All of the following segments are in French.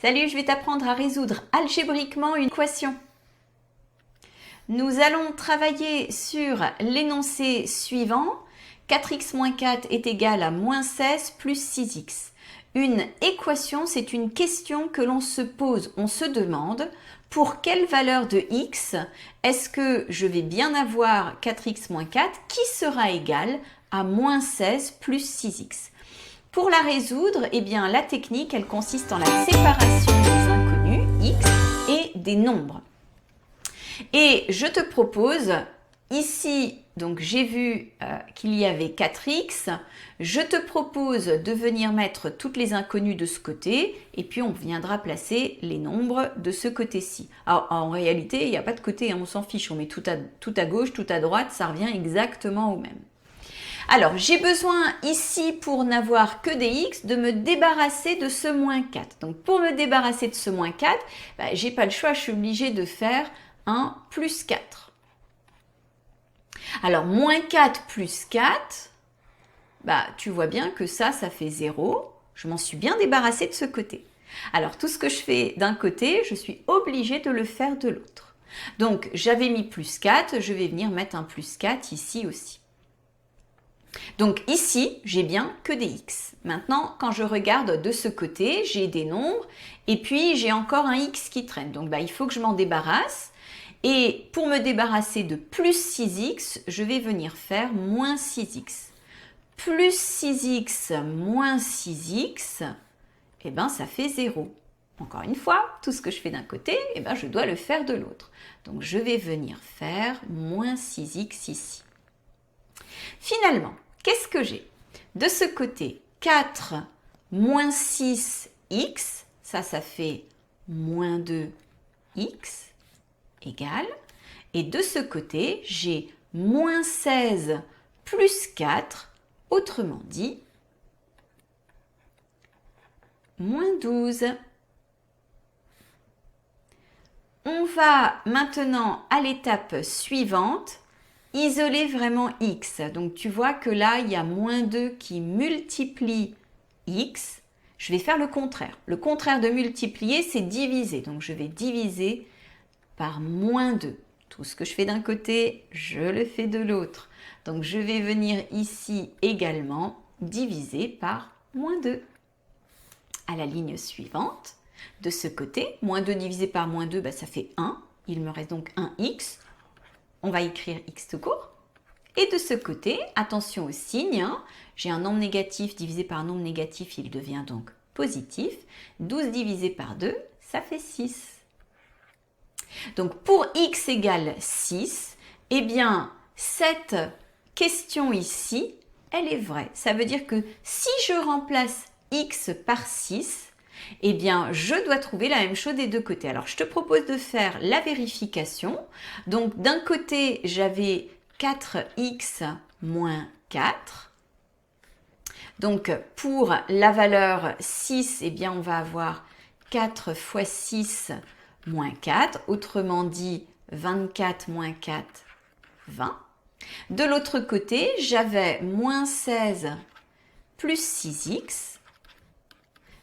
Salut, je vais t'apprendre à résoudre algébriquement une équation. Nous allons travailler sur l'énoncé suivant. 4x moins 4 est égal à moins 16 plus 6x. Une équation, c'est une question que l'on se pose, on se demande pour quelle valeur de x est-ce que je vais bien avoir 4x moins 4 qui sera égal à moins 16 plus 6x. Pour la résoudre, eh bien, la technique, elle consiste en la séparation des inconnus, x, et des nombres. Et je te propose, ici, donc j'ai vu qu'il y avait 4x, je te propose de venir mettre toutes les inconnues de ce côté, et puis on viendra placer les nombres de ce côté-ci. Alors, en réalité, il n'y a pas de côté, hein, on s'en fiche, on met tout à gauche, tout à droite, ça revient exactement au même. Alors, j'ai besoin ici, pour n'avoir que des x, de me débarrasser de ce moins 4. Donc, pour me débarrasser de ce moins 4, j'ai pas le choix, je suis obligée de faire un plus 4. Alors, moins 4 plus 4, tu vois bien que ça fait 0. Je m'en suis bien débarrassée de ce côté. Alors, tout ce que je fais d'un côté, je suis obligée de le faire de l'autre. Donc, j'avais mis plus 4, je vais venir mettre un plus 4 ici aussi. Donc ici, j'ai bien que des x. Maintenant, quand je regarde de ce côté, j'ai des nombres et puis j'ai encore un x qui traîne. Donc il faut que je m'en débarrasse. Et pour me débarrasser de plus 6x, je vais venir faire moins 6x. Plus 6x moins 6x, ça fait 0. Encore une fois, tout ce que je fais d'un côté, je dois le faire de l'autre. Donc je vais venir faire moins 6x ici. Finalement, qu'est-ce que j'ai? De ce côté, 4 moins 6x, ça fait moins 2x égale. Et de ce côté, j'ai moins 16 plus 4, autrement dit, moins 12. On va maintenant à l'étape suivante, isoler vraiment x. Donc tu vois que là, il y a moins 2 qui multiplie x. Je vais faire le contraire. Le contraire de multiplier, c'est diviser. Donc je vais diviser par moins 2. Tout ce que je fais d'un côté, je le fais de l'autre. Donc je vais venir ici également diviser par moins 2. À la ligne suivante, de ce côté, moins 2 divisé par moins 2, ça fait 1. Il me reste donc un x. On va écrire x tout court. Et de ce côté, attention au signe, j'ai un nombre négatif divisé par un nombre négatif, il devient donc positif. 12 divisé par 2, ça fait 6. Donc pour x égale 6, cette question ici, elle est vraie. Ça veut dire que si je remplace x par 6, je dois trouver la même chose des deux côtés. Alors, je te propose de faire la vérification. Donc, d'un côté, j'avais 4x moins 4. Donc, pour la valeur 6, on va avoir 4 fois 6 moins 4. Autrement dit, 24 moins 4, 20. De l'autre côté, j'avais moins 16 plus 6x.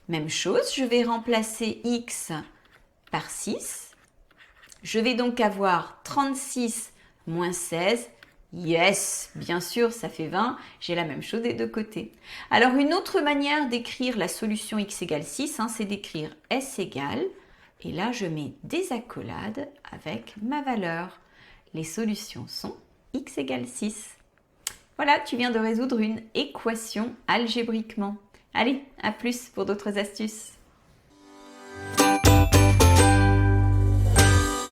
Même chose, je vais remplacer x par 6. Je vais donc avoir 36 moins 16. Yes, bien sûr, ça fait 20. J'ai la même chose des deux côtés. Alors, une autre manière d'écrire la solution x égale 6, c'est d'écrire s égale. Et là, je mets des accolades avec ma valeur. Les solutions sont x égale 6. Voilà, tu viens de résoudre une équation algébriquement. Allez, à plus pour d'autres astuces.